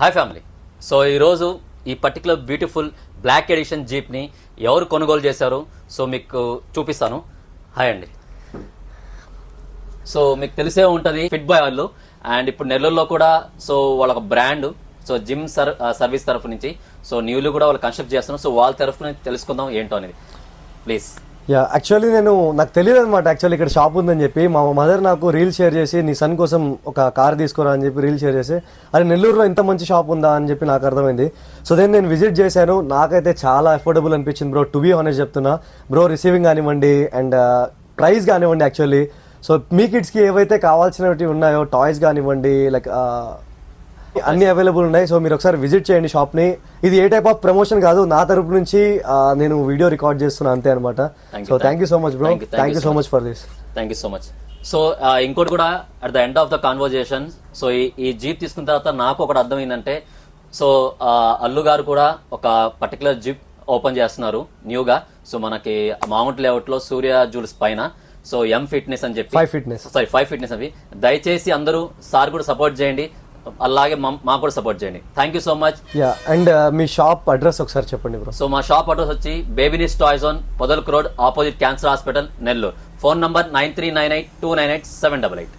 Hi family. So ఈరోజు ఈ particular beautiful black edition జీప్ని ఎవరు కొనుగోలు చేశారు సో మీకు చూపిస్తాను. హాయ్ అండి. సో మీకు తెలిసే ఉంటుంది ఫిట్ బాయ్ వాళ్ళు, అండ్ ఇప్పుడు నెల్లూరులో కూడా సో వాళ్ళ బ్రాండ్ సో జిమ్ సర్వీస్ తరఫు నుంచి సో న్యూలు కూడా వాళ్ళు కన్స్ట్రక్ట్ చేస్తున్నారు. సో వాళ్ళ తరఫు నుంచి తెలుసుకుందాం ఏంటో అనేది ప్లీజ్. యాక్చువల్లీ నాకు తెలియదు అనమాట. యాక్చువల్లీ ఇక్కడ షాప్ ఉందని చెప్పి మా మదర్ నాకు రీల్ షేర్ చేసి నీ సన్ కోసం ఒక కార్ తీసుకోరా అని చెప్పి రీల్ షేర్ చేసి, అది నెల్లూరులో ఇంత మంచి షాప్ ఉందా అని చెప్పి నాకు అర్థమైంది. సో నేను విజిట్ చేశాను. నాకైతే చాలా అఫోర్డబుల్ అనిపించింది బ్రో. టు బీ ఆనెస్ట్ చెప్తున్నా బ్రో, రిసీవింగ్ కానివ్వండి అండ్ ప్రైస్ కానివ్వండి. యాక్చువల్లీ సో మీ కిడ్స్కి ఏవైతే కావాల్సినవి ఉన్నాయో టాయ్స్ కానివ్వండి, లైక్ అన్ని అవైలబుల్ ఉన్నాయి. సో మీరు ఒకసారి విజిట్ చేయండి షాప్ని. ఇది ఏ టైప్ ఆఫ్ ప్రమోషన్ కాదు, నా తరపు నుంచి నేను వీడియో రికార్డ్ చేస్తున్నా అంతే అనమాట. So thank you so much bro, thank you so much for this. Thank you so much. So ఇంకోటి కూడా at the end of the conversation, so ఈ జీప్ తీసుకున్న తర్వాత నాకు ఒకటి అర్థమైందంటే, సో అల్లు గారు కూడా ఒక పర్టికులర్ జీప్ ఓపెన్ చేస్తున్నారు న్యూగా. సో మనకి మామూలు లేఅవుట్ లో సూర్య జ్యూల్స్ పైన సో ఎం ఫిట్నెస్ అని చెప్పి 5 ఫిట్నెస్ అవి దయచేసి అందరూ సార్ కూడా సపోర్ట్ చేయండి, అలాగే మాకు కూడా సపోర్ట్ చేయండి. Thank you so much. And మీ షాప్ అడ్రస్ ఒకసారి చెప్పండి బ్రో. సో మా షాప్ అడ్రస్ వచ్చి బేబీనిస్ toy zone, Podalakur road, opposite cancer hospital, Nellore. Phone number 9398298788.